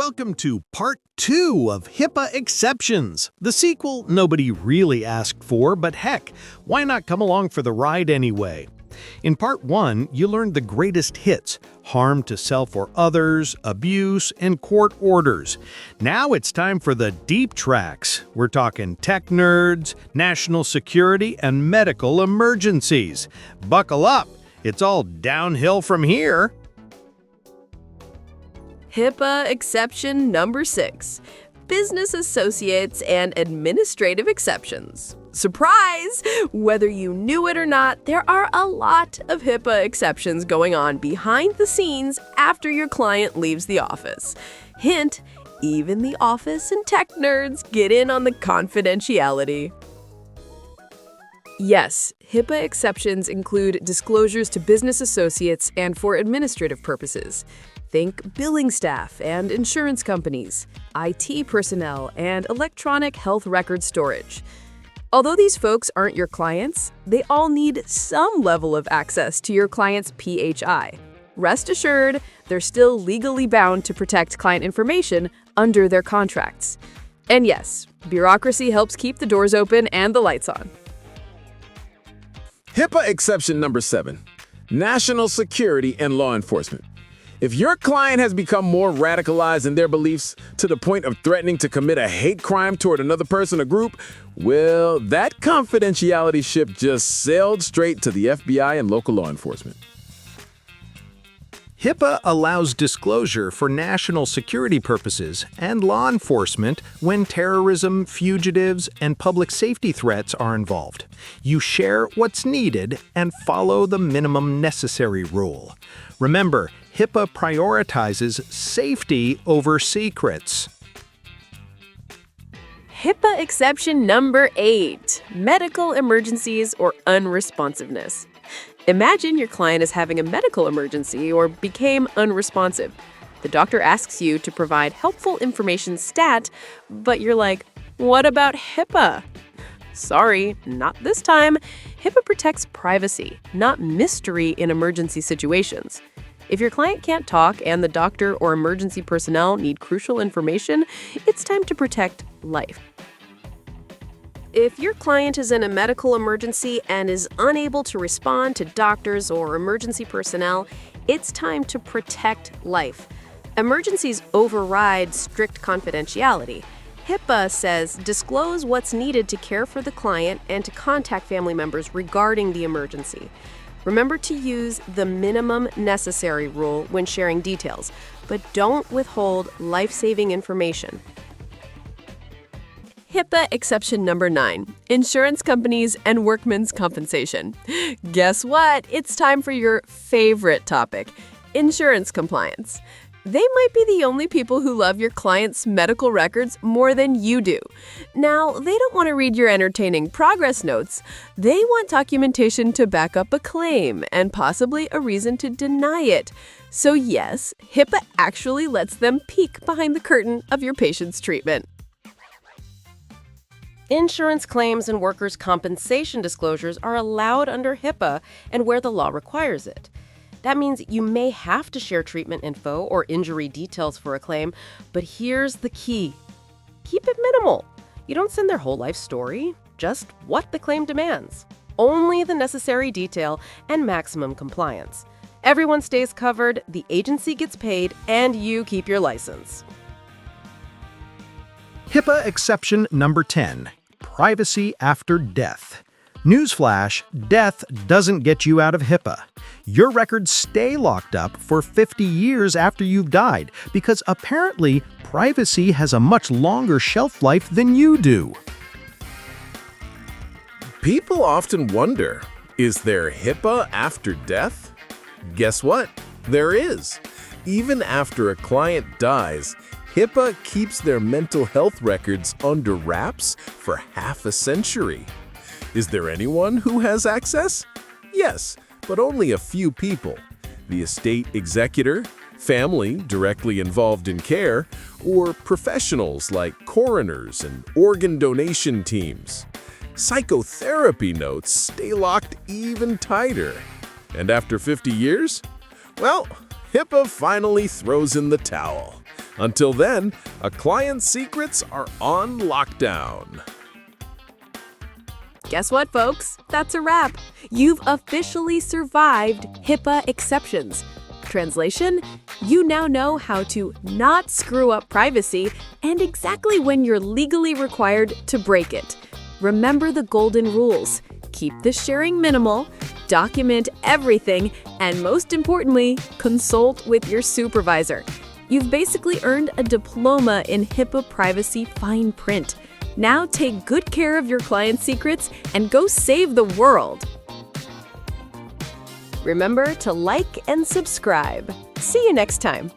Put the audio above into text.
welcome to Part 2 of HIPAA Exceptions, the sequel nobody really asked for, but heck, why not come along for the ride anyway? In Part 1, you learned the greatest hits, harm to self or others, abuse, and court orders. Now it's time for the deep tracks. We're talking tech nerds, national security, and medical emergencies. Buckle up, it's all downhill from here. HIPAA Exception number 6. Business Associates and Administrative Exceptions. Surprise! Whether you knew it or not, there are a lot of HIPAA exceptions going on behind the scenes after your client leaves the office. Hint, even the office and tech nerds get in on the confidentiality. Yes, HIPAA exceptions include disclosures to business associates and for administrative purposes. Think billing staff and insurance companies, IT personnel, and electronic health record storage. Although these folks aren't your clients, they all need some level of access to your client's PHI. Rest assured, they're still legally bound to protect client information under their contracts. And yes, bureaucracy helps keep the doors open and the lights on. HIPAA exception number 7, national security and law enforcement. If your client has become more radicalized in their beliefs to the point of threatening to commit a hate crime toward another person or group, well, that confidentiality ship just sailed straight to the FBI and local law enforcement. HIPAA allows disclosure for national security purposes and law enforcement when terrorism, fugitives, and public safety threats are involved. You share what's needed and follow the minimum necessary rule. Remember, HIPAA prioritizes safety over secrets. HIPAA exception number 8, medical emergencies or unresponsiveness. Imagine your client is having a medical emergency or became unresponsive. The doctor asks you to provide helpful information stat, but you're like, what about HIPAA? Sorry, not this time. HIPAA protects privacy, not mystery in emergency situations. If your client can't talk and the doctor or emergency personnel need crucial information, it's time to protect life. If your client is in a medical emergency and is unable to respond to doctors or emergency personnel, it's time to protect life. Emergencies override strict confidentiality. HIPAA says disclose what's needed to care for the client and to contact family members regarding the emergency. Remember to use the minimum necessary rule when sharing details, but don't withhold life-saving information. HIPAA exception number 9, insurance companies and workmen's compensation. Guess what? It's time for your favorite topic, insurance compliance. They might be the only people who love your client's medical records more than you do. Now, they don't want to read your entertaining progress notes. They want documentation to back up a claim and possibly a reason to deny it. So yes, HIPAA actually lets them peek behind the curtain of your patient's treatment. Insurance claims and workers' compensation disclosures are allowed under HIPAA and where the law requires it. That means you may have to share treatment info or injury details for a claim, but here's the key. Keep it minimal. You don't send their whole life story, just what the claim demands. Only the necessary detail and maximum compliance. Everyone stays covered, the agency gets paid, and you keep your license. HIPAA exception number 10, privacy after death. Newsflash, death doesn't get you out of HIPAA. Your records stay locked up for 50 years after you've died because apparently privacy has a much longer shelf life than you do. People often wonder, is there HIPAA after death? Guess what? There is. Even after a client dies, HIPAA keeps their mental health records under wraps for half a century. Is there anyone who has access? Yes, but only a few people. The estate executor, family directly involved in care, or professionals like coroners and organ donation teams. Psychotherapy notes stay locked even tighter. And after 50 years? Well, HIPAA finally throws in the towel. Until then, a client's secrets are on lockdown. Guess what, folks? That's a wrap. You've officially survived HIPAA Exceptions. Translation: you now know how to not screw up privacy and exactly when you're legally required to break it. Remember the golden rules. Keep the sharing minimal, document everything, and most importantly, consult with your supervisor. You've basically earned a diploma in HIPAA privacy fine print. Now take good care of your client's secrets and go save the world. Remember to like and subscribe. See you next time.